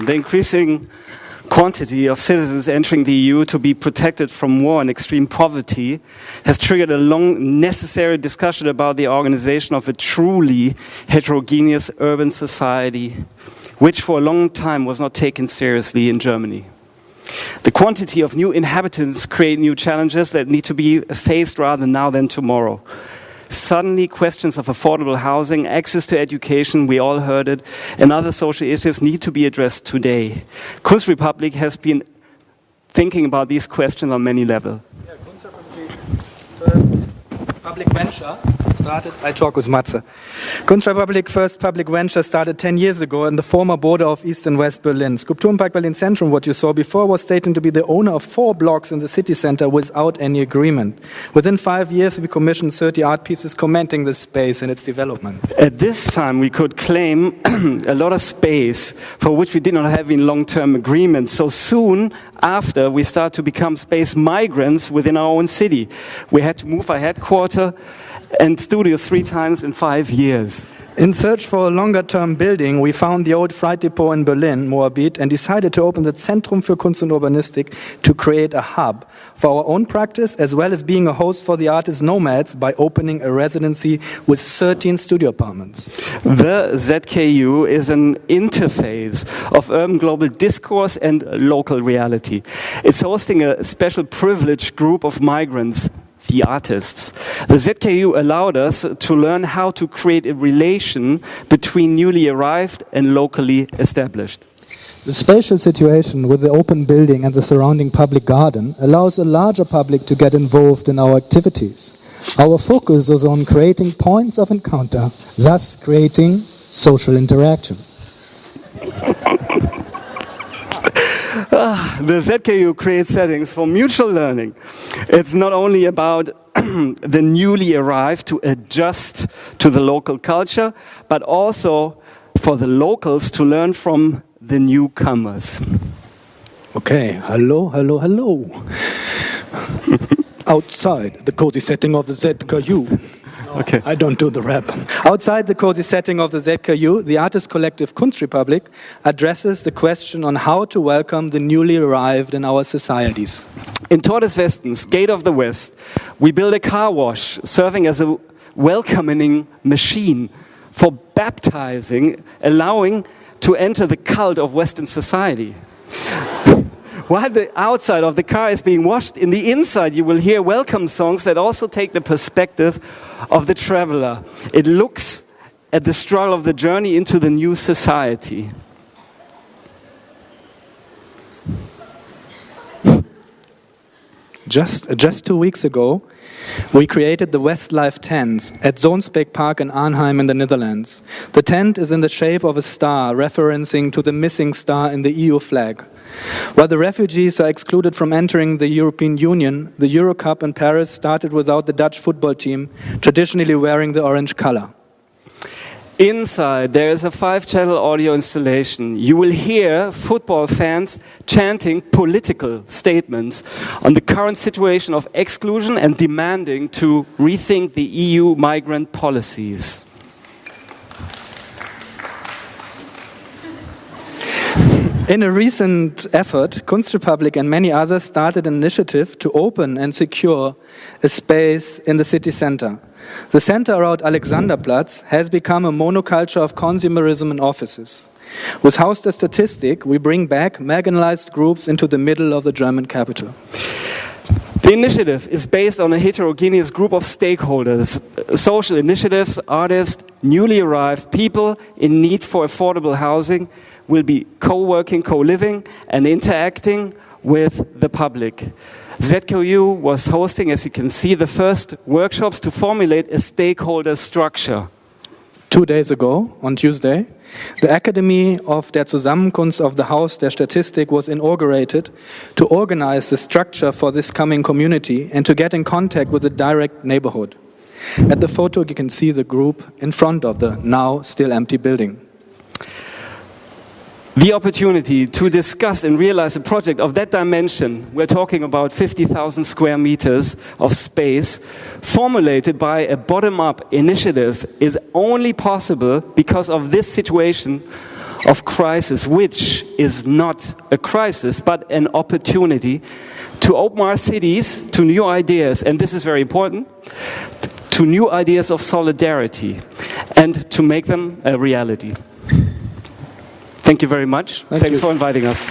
the increasing quantity of citizens entering the EU to be protected from war and extreme poverty has triggered a long necessary discussion about the organization of a truly heterogeneous urban society, which for a long time was not taken seriously in Germany. The quantity of new inhabitants create new challenges that need to be faced rather now than tomorrow. Suddenly, questions of affordable housing, access to education, we all heard it, and other social issues need to be addressed today. KUNSTrePUBLIK has been thinking about these questions on many levels. Yeah, KUNSTrePUBLIK first public venture started. I talk with Matze. KUNSTrePUBLIK first public venture started 10 years ago in the former border of East and West Berlin. Skulpturenpark Berlin-Zentrum, what you saw before, was stating to be the owner of 4 blocks in the city center without any agreement. Within 5 years, we commissioned 30 art pieces commenting the space and its development. At this time, we could claim a lot of space for which we did not have in long-term agreements. So soon after, we start to become space migrants within our own city. We had to move our headquarters and studio 3 times in 5 years. In search for a longer-term building, we found the old freight depot in Berlin, Moabit, and decided to open the Zentrum für Kunst and Urbanistik to create a hub for our own practice, as well as being a host for the artist nomads by opening a residency with 13 studio apartments. The ZKU is an interface of urban global discourse and local reality. It's hosting a special privileged group of migrants, the artists. The ZKU allowed us to learn how to create a relation between newly arrived and locally established. The spatial situation with the open building and the surrounding public garden allows a larger public to get involved in our activities. Our focus is on creating points of encounter, thus creating social interaction. The ZKU creates settings for mutual learning. It's not only about the newly arrived to adjust to the local culture, but also for the locals to learn from the newcomers. Okay, hello. Outside the cozy setting of the ZKU. Okay. I don't do the rap. Outside the cozy setting of the ZKU, the artist collective KUNSTrePUBLIK addresses the question on how to welcome the newly arrived in our societies. In Tor des Westens, Gate of the West, we build a car wash serving as a welcoming machine for baptizing, allowing to enter the cult of Western society. While the outside of the car is being washed, in the inside you will hear welcome songs that also take the perspective of the traveler. It looks at the struggle of the journey into the new society. Just 2 weeks ago, we created the Westlife tent at Zoonsbeek Park in Arnhem in the Netherlands. The tent is in the shape of a star, referencing to the missing star in the EU flag. While the refugees are excluded from entering the European Union, the Euro Cup in Paris started without the Dutch football team, traditionally wearing the orange color. Inside, there is a 5-channel audio installation. You will hear football fans chanting political statements on the current situation of exclusion and demanding to rethink the EU migrant policies. In a recent effort, KUNSTrePUBLIK and many others started an initiative to open and secure a space in the city center. The center around Alexanderplatz has become a monoculture of consumerism in offices. With Haus der Statistik, we bring back marginalized groups into the middle of the German capital. The initiative is based on a heterogeneous group of stakeholders, social initiatives, artists, newly arrived people in need for affordable housing will be co-working, co-living and interacting with the public. ZKU was hosting, as you can see, the first workshops to formulate a stakeholder structure. 2 days ago, on Tuesday, the Academy of der Zusammenkunft of the Haus der Statistik was inaugurated to organize the structure for this coming community and to get in contact with the direct neighborhood. At the photo, you can see the group in front of the now still empty building. The opportunity to discuss and realize a project of that dimension, we're talking about 50,000 square meters of space, formulated by a bottom-up initiative, is only possible because of this situation of crisis, which is not a crisis, but an opportunity to open our cities to new ideas, and this is very important, to new ideas of solidarity, and to make them a reality. Thank you very much. Thanks for inviting us.